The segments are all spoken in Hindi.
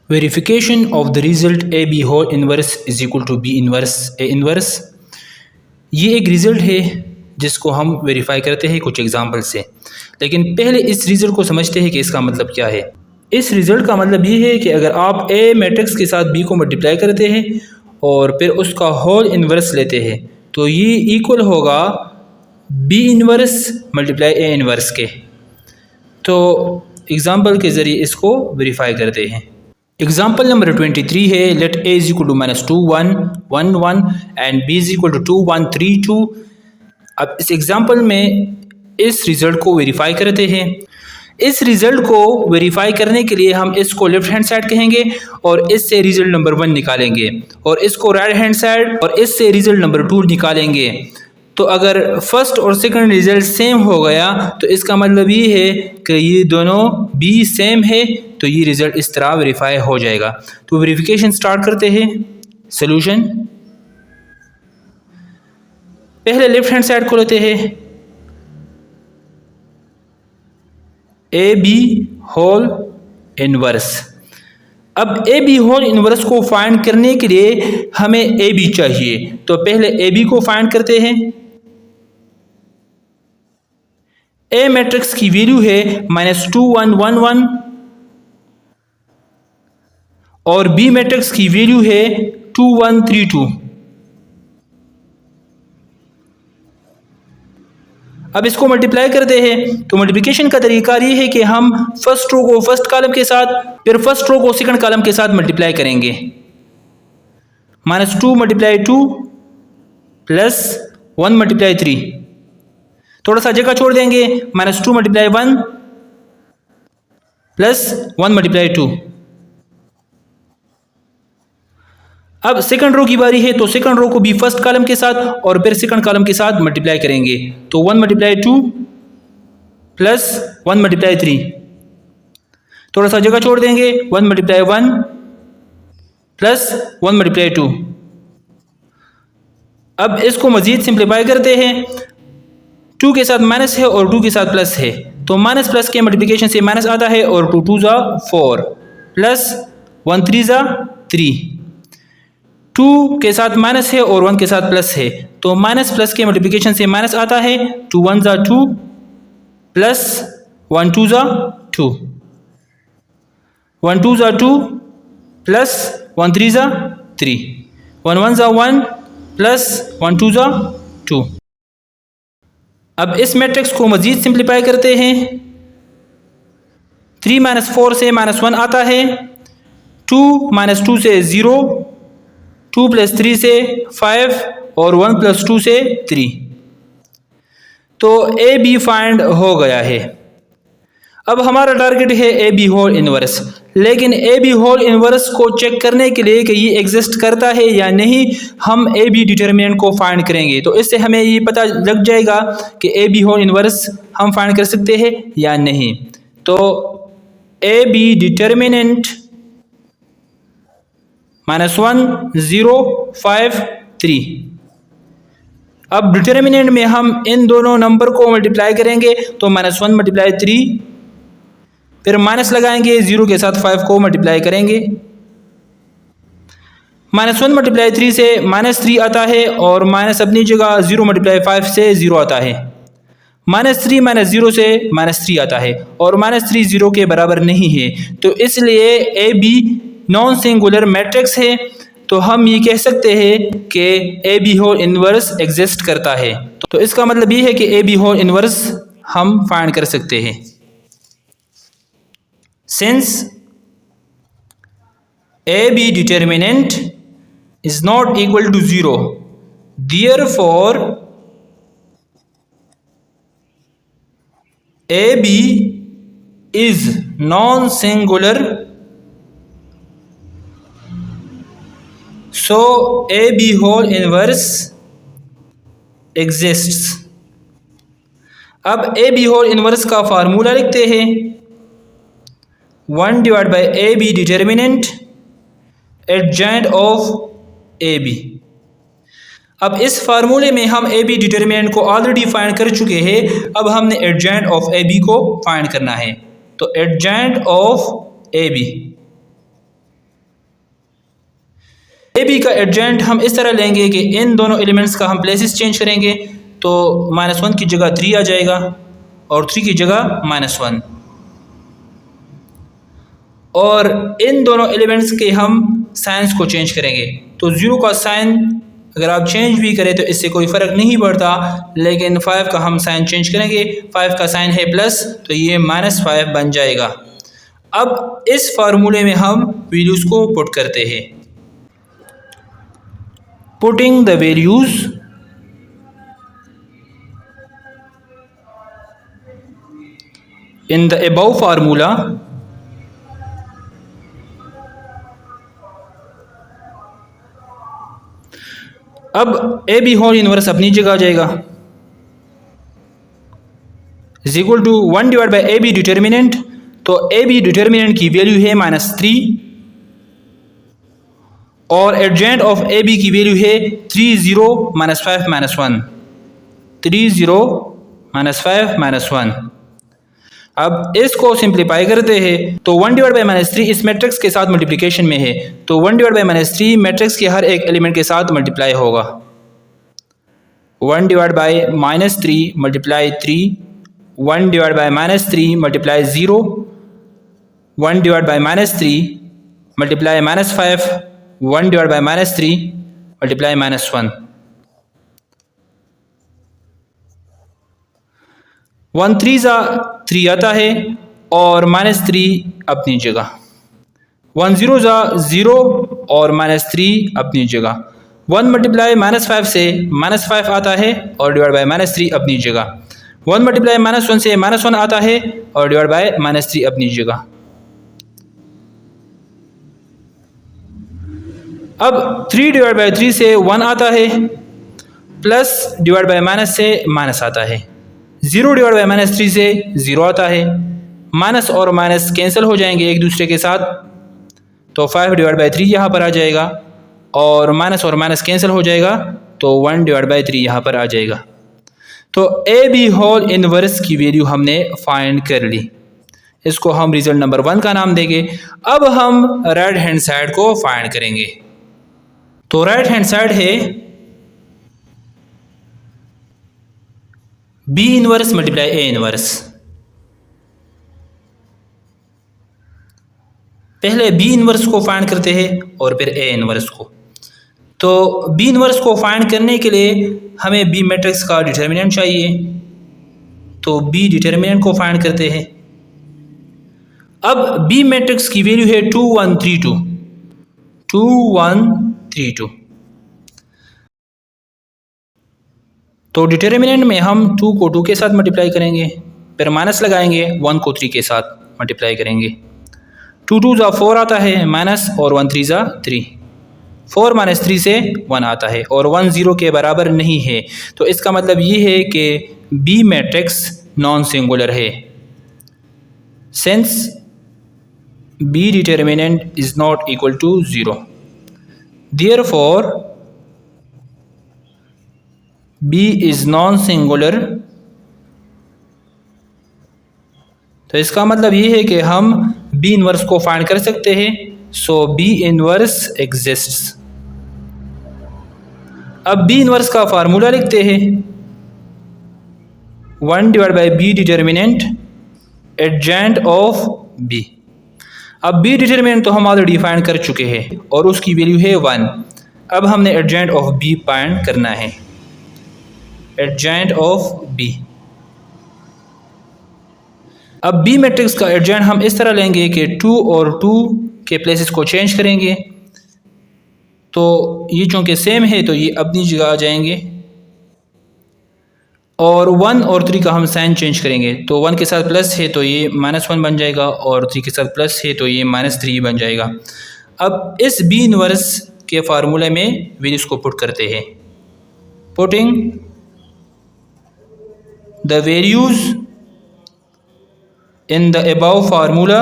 Verification of the result A B whole inverse is equal to B inverse A inverse. ये एक रिज़ल्ट है जिसको हम वेरीफाई करते हैं कुछ एग्जांपल से, लेकिन पहले इस रिज़ल्ट को समझते हैं कि इसका मतलब क्या है। इस रिज़ल्ट का मतलब ये है कि अगर आप ए मैट्रिक्स के साथ बी को मल्टीप्लाई करते हैं और फिर उसका होल इनवर्स लेते हैं तो ये इक्वल होगा B inverse multiply A inverse के। तो एग्ज़ाम्पल के ज़रिए इसको वेरीफाई करते हैं। एग्जाम्पल नंबर 23 है, let A is equal to -2 1 1 1 and B is equal to 2 1 3 2। अब इस एग्जाम्पल में इस रिज़ल्ट को वेरीफाई करते हैं। इस रिज़ल्ट को वेरीफाई करने के लिए हम इसको लेफ्ट हैंड साइड कहेंगे और इससे रिज़ल्ट नंबर 1 निकालेंगे, और इसको राइट हैंड साइड और इससे रिज़ल्ट नंबर 2 निकालेंगे। तो अगर फर्स्ट और सेकंड रिज़ल्ट सेम हो गया तो इसका मतलब ये है कि ये दोनों बी सेम है, तो ये रिज़ल्ट इस तरह वेरीफाई हो जाएगा। तो वेरिफिकेशन स्टार्ट करते हैं। सॉल्यूशन, पहले लेफ्ट हैंड साइड को लेते हैं, ए बी होल इनवर्स। अब ए बी होल इनवर्स को फाइंड करने के लिए हमें ए बी चाहिए, तो पहले ए बी को फाइंड करते हैं। ए मैट्रिक्स की वैल्यू है -2 1 1 1 और बी मैट्रिक्स की वैल्यू है 2 1 3 2। अब इसको मल्टीप्लाई करते हैं। तो मल्टीप्लिकेशन का तरीका ये है कि हम फर्स्ट रो को फर्स्ट कॉलम के साथ, फिर फर्स्ट रो को सेकंड कॉलम के साथ मल्टीप्लाई करेंगे। -2 × 2 प्लस 1 × 3, थोड़ा सा जगह छोड़ देंगे, -2 × 1 प्लस 1 × 2। अब सेकंड रो की बारी है, तो सेकंड रो को भी फर्स्ट कॉलम के साथ और फिर सेकंड कॉलम के साथ मल्टीप्लाई करेंगे। तो 1 × 2 प्लस 1 × 3, थोड़ा सा जगह छोड़ देंगे, 1 × 1 प्लस 1 × 2। अब इसको मजीद सिंप्लीफाई करते हैं। 2 के साथ माइनस है और 2 के साथ प्लस है, तो माइनस प्लस के मल्टीप्लिकेशन से माइनस आता है, और 2 2 ज़ा 4 प्लस 1 3 ज़ा 3। 2 के साथ माइनस है और 1 के साथ प्लस है, तो माइनस प्लस के मल्टीप्लिकेशन से माइनस आता है, 2 1 ज़ा 2 प्लस 1 2 ज़ा 2, 1 2 ज़ा 2 प्लस 1 3 ज़ा 3, 1 1 ज़ा 1 प्लस 1 2 ज़ा 2। अब इस मैट्रिक्स को मजीद सिंप्लीफाई करते हैं। 3 - 4 से -1 आता है, 2 - 2 से 0, 2 + 3 से 5 और 1 + 2 से 3। तो ए बी फाइंड हो गया है। अब हमारा टारगेट है ए बी होल इनवर्स, लेकिन ए बी होल इनवर्स को चेक करने के लिए कि ये एग्जिस्ट करता है या नहीं, हम ए बी डिटर्मिनेंट को फाइंड करेंगे। तो इससे हमें ये पता लग जाएगा कि ए बी होल इनवर्स हम फाइंड कर सकते हैं या नहीं। तो ए बी डिटर्मिनेंट -1 0 5 3। अब डिटर्मिनेंट में हम इन दोनों नंबर को मल्टीप्लाई करेंगे, तो -1 × 3, फिर माइनस लगाएंगे, 0 के साथ 5 को मल्टीप्लाई करेंगे। -1 × 3 से -3 आता है, और माइनस अपनी जगह 0 × 5 से 0 आता है। -3 - 0 से -3 आता है, और -3 0 के बराबर नहीं है, तो इसलिए A B non singular matrix है। तो हम ये कह सकते हैं कि A B whole inverse exist करता है। तो इसका मतलब ये है कि ए बी होल इनवर्स हम फाइंड कर सकते हैं। Since AB determinant is not equal to 0, therefore AB is non-singular, so AB whole inverse exists। अब AB whole inverse का फार्मूला लिखते हैं, 1 / AB determinant adjoint of AB। अब इस फार्मूले में हम AB डिटर्मिनेंट को ऑलरेडी फाइंड कर चुके हैं, अब हमने एडजॉइंट ऑफ AB को फाइंड करना है। तो एडजॉइंट ऑफ AB बी का एडजेंट हम इस तरह लेंगे कि इन दोनों एलिमेंट्स का हम प्लेसेस चेंज करेंगे, तो -1 की जगह 3 आ जाएगा और 3 की जगह -1, और इन दोनों एलिमेंट्स के हम साइंस को चेंज करेंगे। तो 0 का साइन अगर आप चेंज भी करें तो इससे कोई फ़र्क नहीं पड़ता, लेकिन 5 का हम साइन चेंज करेंगे। 5 का साइन है प्लस, तो ये -5 बन जाएगा। अब इस फार्मूले में हम वैल्यूज़ को पुट करते हैं। Putting the values in the above formula, अब ए बी होल इनवर्स अपनी जगह आ जाएगा, is equal to 1 divide by A B determinant. तो ए बी डिटर्मिनेंट की वैल्यू है -3 और एडजेंट ऑफ ए बी की वैल्यू है 3 0 -5 -1, 3 0 -5 -1। अब इसको सिंप्लीफाई करते हैं तो 1 डिवाइड बाई -3 इस मैट्रिक्स के साथ मल्टीप्लिकेशन में है, तो 1 डिवाइड बाई -3 मैट्रिक्स के हर एक एलिमेंट के साथ मल्टीप्लाई होगा। 1 divide by -3 multiply 3, 1 divide by -3 multiply 0, 1 divide by -3 multiply -5, 1 divide by -3 multiply -1। 1 3 ज़ा 3 आता है और -3 अपनी जगह, 1 0 ज़ा 0 और -3 अपनी जगह, 1 मल्टीप्लाई -5 से -5 आता है और डिवाइड बाई -3 अपनी जगह, 1 मल्टीप्लाई -1 से -1 आता है और डिवाइड बाई -3 अपनी जगह। अब 3 डिवाइड बाई 3 से 1 आता है, प्लस डिवाइड बाई माइनस से माइनस आता है, 0 डिवाइड बाई -3 से 0 आता है, माइनस और माइनस कैंसिल हो जाएंगे एक दूसरे के साथ, तो 5 डिवाइड बाई 3 यहाँ पर आ जाएगा और माइनस कैंसिल हो जाएगा, तो 1 डिवाइड बाई 3 यहाँ पर आ जाएगा। तो ए बी होल इनवर्स की वैल्यू हमने फाइंड कर ली, इसको हम रिजल्ट नंबर 1 का नाम देंगे। अब हम राइट हैंड साइड को फाइंड करेंगे। तो राइट हैंड साइड है B inverse multiply A inverse. पहले बी इनवर्स को फाइंड करते हैं और फिर ए इनवर्स को। तो बी इनवर्स को फाइंड करने के लिए हमें बी मैट्रिक्स का डिटर्मिनेंट चाहिए, तो बी डिटर्मिनेंट को फाइंड करते हैं। अब बी मैट्रिक्स की वैल्यू है 2 1 3 2, 2 1 3 2। तो डिटर्मिनेंट में हम 2 को 2 के साथ मल्टीप्लाई करेंगे, फिर माइनस लगाएंगे, 1 को 3 के साथ मल्टीप्लाई करेंगे, 2 2 ज़ा 4 आता है माइनस और 1 3 ज़ा 3, 4 माइनस 3 से 1 आता है और 1 0 के बराबर नहीं है, तो इसका मतलब ये है कि बी मैट्रिक्स नॉन सिंगुलर है। Since B determinant is not equal to 0, therefore B is non singular. तो इसका मतलब ये है कि हम बी इनवर्स को फाइंड कर सकते हैं, सो बी इनवर्स एग्जिस्ट्स। अब बी इनवर्स का फार्मूला लिखते हैं, 1 divide by B determinant adjoint of B. अब बी डिटर्मिनेंट तो हम ऑलरेडी फाइंड कर चुके हैं और उसकी वैल्यू है 1। अब हमने एडजेंट ऑफ बी फाइंड करना है, एडजेंट ऑफ बी। अब बी मैट्रिक्स का एडजेंट हम इस तरह लेंगे कि 2 और 2 के प्लेसेस को चेंज करेंगे, तो ये चूँकि सेम है तो ये अपनी जगह आ जाएंगे, और 1 और 3 का हम साइन चेंज करेंगे, तो 1 के साथ प्लस है तो ये -1 बन जाएगा और 3 के साथ प्लस है तो ये -3 बन जाएगा। अब इस बी इनवर्स के फार्मूले में वैल्यूज को पुट करते हैं, putting the values in the above formula,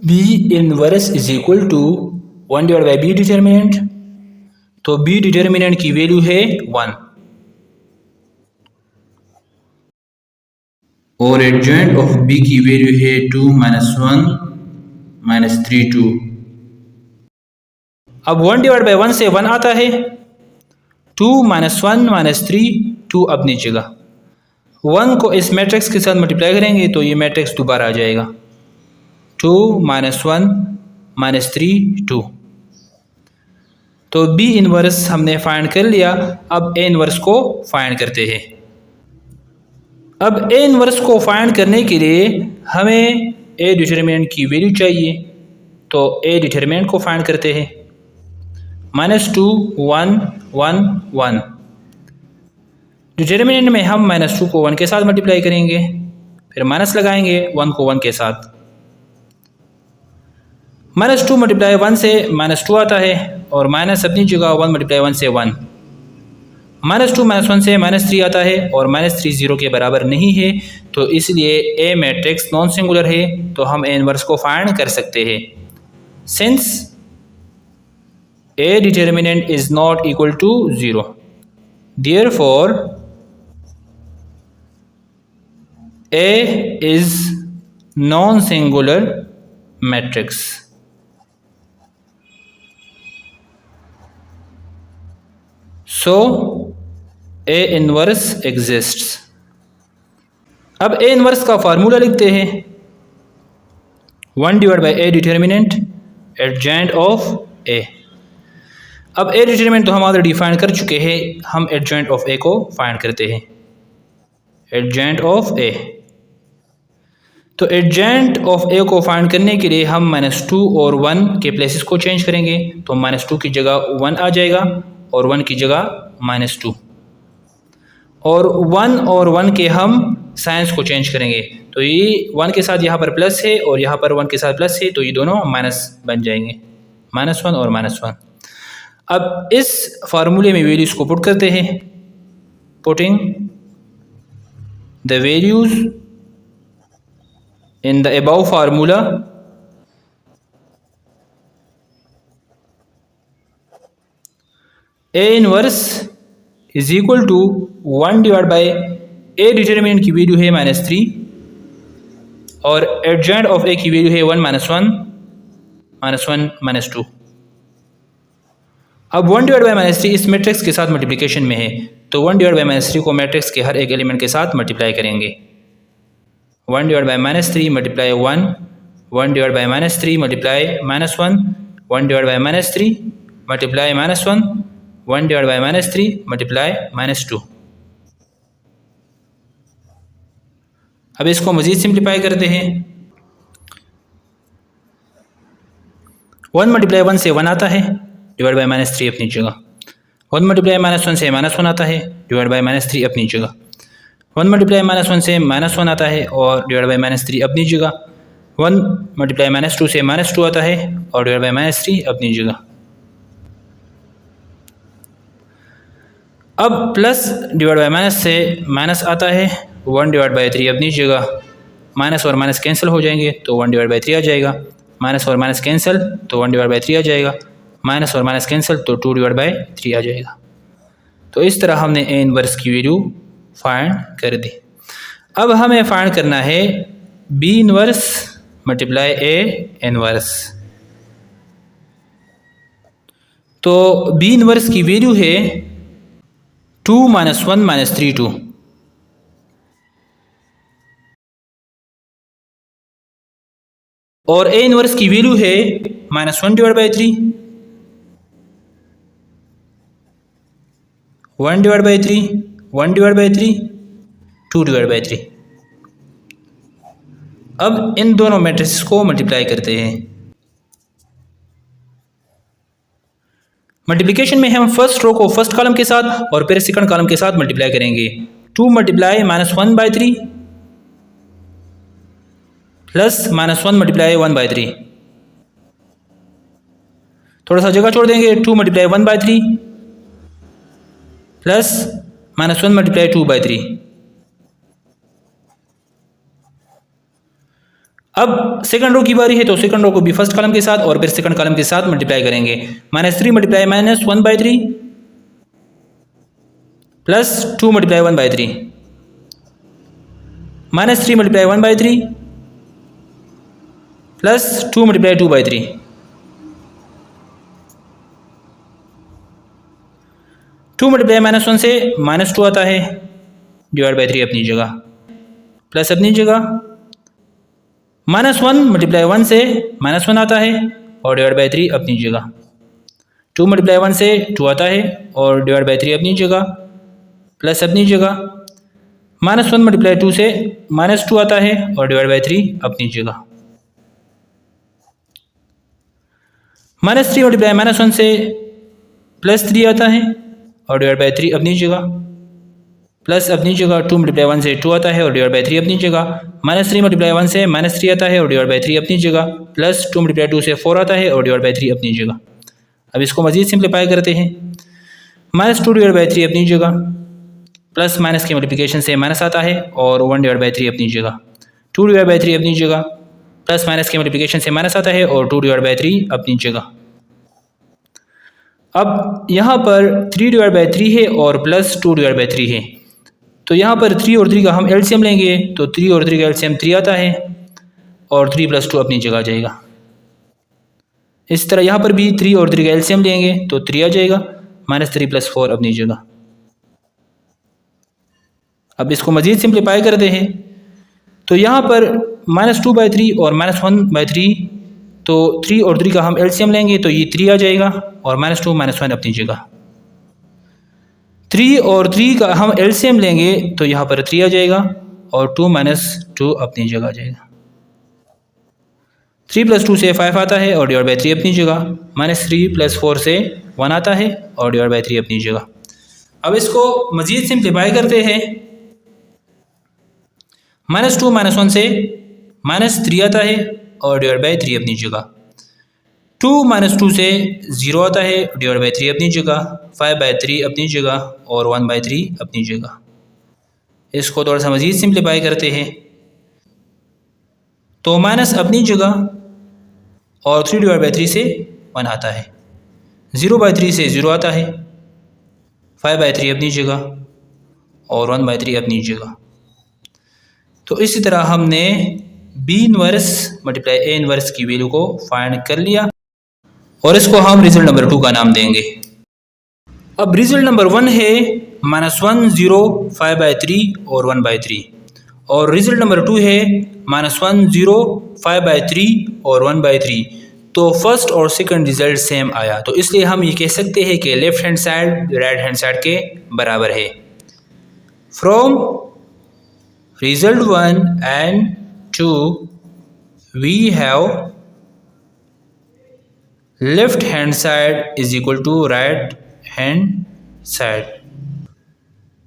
B inverse is equal to 1 divide by B determinant. तो बी डिटर्मिनेंट की वैल्यू है 1 और एडजेंट ऑफ बी की वैल्यू है 2 - 1। -3 2। अब 1 डिवाइड बाई 1 से 1 आता है, 2 -1 -3 2 अपनी जगह। 1 को इस मैट्रिक्स के साथ मल्टीप्लाई करेंगे तो ये मैट्रिक्स दोबारा आ जाएगा, 2 -1 -3 2। तो बी इनवर्स हमने फाइंड कर लिया। अब ए इनवर्स को फाइंड करते हैं। अब ए इनवर्स को फाइंड करने के लिए हमें ए डिटर्मिनेंट की वैल्यू चाहिए, तो ए डिटर्मिनेंट को फाइंड करते हैं। -2 1 1 1। डिटर्मिनेंट में हम -2 को 1 के साथ मल्टीप्लाई करेंगे, फिर माइनस लगाएंगे 1 को 1 के साथ। -2 मल्टीप्लाई 1 से -2 आता है और माइनस अपनी जगह 1 मल्टीप्लाई 1 से 1। -2 -1 से -3 आता है और -3 0 के बराबर नहीं है, तो इसलिए ए मैट्रिक्स नॉन सिंगुलर है, तो हम ए इनवर्स को फाइंड कर सकते हैं। Since A determinant is not equal to 0, therefore A is non singular matrix. So A inverse exists. अब ए इनवर्स का फार्मूला लिखते हैं, 1 divide by A determinant adjoint of A. अब ए डिटर्मिनेंट तो हम ऑलरेडी फाइंड कर चुके हैं, हम एडजेंट ऑफ ए को फाइंड करते हैं। एडजेंट ऑफ ए, तो एडजेंट ऑफ ए को फाइंड करने के लिए हम -2 और 1 के प्लेसेस को चेंज करेंगे, तो -2 की जगह 1 आ जाएगा और 1 की जगह -2, और 1 के हम साइंस को चेंज करेंगे, तो ये 1 के साथ यहाँ पर प्लस है और यहाँ पर 1 के साथ प्लस है, तो ये दोनों माइनस बन जाएंगे, -1 और -1। अब इस फार्मूले में वैल्यूज को पुट करते हैं। Putting the values in the above formula, A inverse is equal to 1 divide by A determinant की वैल्यू है -3 और एडजेंट ऑफ ए की वैल्यू है 1 -1 -2। अब 1 डिवाइड बाई -3 इस मैट्रिक्स के साथ मल्टीप्लिकेशन में है, तो 1 डिवाइड बाई -3 को मैट्रिक्स के हर एक एलिमेंट के साथ मल्टीप्लाई करेंगे। 1 divide by -3 multiply 1, 1 divide by -3 multiply -1, 1 divide by -3 multiply -1, 1 divide by -3 multiply -2। अब इसको मज़ीद सिंप्लीफाई करते हैं। 1 मल्टीप्लाई 1 से 1 आता है, डिवाइड बाई -3 अपनी जगह। 1 मल्टीप्लाई -1 से -1 आता है, डिवाइड बाई -3 अपनी जगह। 1 मल्टीप्लाई -1 से -1 आता है और डिवाइड बाई -3 अपनी जगह। 1 मल्टीप्लाई -2 से -2 आता है और डिवाइड बाई -3 अपनी जगह। अब प्लस डिवाइड बाई माइनस से माइनस आता है, 1 डिवाइड बाई 3 अपनी जगह। माइनस और माइनस कैंसिल हो जाएंगे तो 1 डिवाइड बाई 3 आ जाएगा। माइनस और माइनस कैंसिल तो 1 डिवाइड बाई 3 आ जाएगा। माइनस और माइनस कैंसिल तो 2 डिवाइड बाई 3 आ जाएगा। तो इस तरह हमने ए इनवर्स की वैल्यू फाइंड कर दी। अब हमें फाइंड करना है B inverse multiply A inverse. तो बी इनवर्स की वैल्यू है 2 - 1 - 3 2। और ए इनवर्स की वैल्यू है -1 divide by 3, 1 divide by 3, 1 divide by 3, 2 divide by 3। अब इन दोनों मैट्रिक्स को मल्टीप्लाई करते हैं। मल्टीप्लिकेशन में हम फर्स्ट रो को फर्स्ट कॉलम के साथ और फिर सेकंड कॉलम के साथ मल्टीप्लाई करेंगे। 2 multiply -1 by 3 plus -1 multiply 1 by 3। थोड़ा सा जगह छोड़ देंगे, 2 multiply 1 by 3 plus -1 multiply 2 by 3। अब सेकंड रो की बारी है, तो सेकंड रो को भी फर्स्ट कॉलम के साथ और फिर सेकंड कॉलम के साथ मल्टीप्लाई करेंगे। -3 multiply -1 by 3 plus 2 multiply 1 by 3, -3 multiply 1 by 3 plus 2 multiply 2/3, 2 multiply -1 से -2 आता है, डिवाइड बाई 3 अपनी जगह, प्लस अपनी जगह, -1 मल्टीप्लाई 1 से -1 आता है और डिवाइड बाई 3 अपनी जगह, 2 मल्टीप्लाई 1 से 2 आता है और डिवाइड बाई 3 अपनी जगह, प्लस अपनी जगह, -1 मल्टीप्लाई 2 से -2 आता है और डिवाइड बाई 3 अपनी जगह, -3 मल्टीप्लाई -1 से +3 आता है और डिवाइड बाई 3 अपनी जगह, प्लस अपनी जगह 2 मल्टीप्लाई 1 से 2 आता है और डिवाइड बाई 3 अपनी जगह, -3 मल्टीप्लाई 1 से -3 आता है और डिवाइड बाई 3 अपनी जगह, प्लस 2 मल्टीप्लाई 2 से 4 आता है और डिवाइड बाई 3 अपनी जगह। अब इसको मज़ीद सिंप्लीफाई करते हैं, -2 डिवाइड बाई 3 अपनी जगह, प्लस माइनस के मल्टीप्लिकेशन से माइनस आता है और 1 डिवाइड बाई 3 अपनी जगह, 2 डिवाइड बाई 3 अपनी जगह, प्लस माइनस के मल्टीप्लिकेशन से माइनस आता है और 2 डिवाइड बाई 3 अपनी जगह। अब यहाँ पर 3 डिवाइड बाई 3 है और प्लस 2 डिवाइड बाई 3 है, तो यहाँ पर 3 और 3 का हम एलसीएम लेंगे तो 3 और 3 का एलसीएम 3 आता है और 3 + 2 अपनी जगह आ जाएगा। इस तरह यहाँ पर भी 3 और 3 का एलसीएम लेंगे तो 3 आ जाएगा, -3 + 4 अपनी जगह। अब इसको मज़ीद सिंप्लीफाई करते हैं, तो यहाँ पर -2/3 और -1/3, तो 3 और 3 का हम एलसीएम लेंगे तो ये 3 आ जाएगा और -2 -1 अपनी जगह। 3 और 3 का हम एलसीएम लेंगे तो यहाँ पर 3 आ जाएगा और 2 - 2 अपनी जगह आ जाएगा। 3 + 2 से 5 आता है और डिवाइड बाई 3 अपनी जगह, -3 + 4 से 1 आता है और डिवाइड बाई 3 अपनी जगह। अब इसको मज़ीद सिंप्लीफाई करते हैं, -2 -1 से -3 आता है और डिवाइड बाई 3 अपनी जगह, 2 - 2 से 0 आता है डिवाइड बाई 3 अपनी जगह, 5/3 अपनी जगह और 1/3 अपनी जगह। इसको थोड़ा सा मज़ीद सिंप्लीफाई करते हैं, तो माइनस अपनी जगह और 3 डिवाइड बाई 3 से 1 आता है, 0/3 से 0 आता है, 5/3 अपनी जगह और 1/3 अपनी जगह। तो इसी तरह हमने B inverse multiply A inverse की वैल्यू को फाइंड कर लिया और इसको हम रिजल्ट नंबर 2 का नाम देंगे। अब रिजल्ट नंबर 1 है -1 0 5/3 और 1/3 और रिजल्ट नंबर 2 है -1 0 5/3 और 1/3। तो फर्स्ट और सेकंड रिजल्ट सेम आया, तो इसलिए हम ये कह सकते हैं कि left hand side right hand side के बराबर है। From result 1 and 2 we have left hand side is equal to right hand side।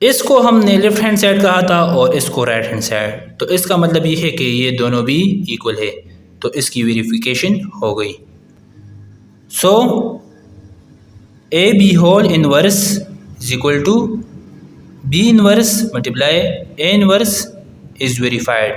इसको हमने लेफ्ट हैंड साइड कहा था और इसको राइट हैंड साइड, तो इसका मतलब ये है कि ये दोनों भी इक्वल है, तो इसकी वेरिफिकेशन हो गई। So AB whole inverse is equal to B inverse multiply A inverse is verified।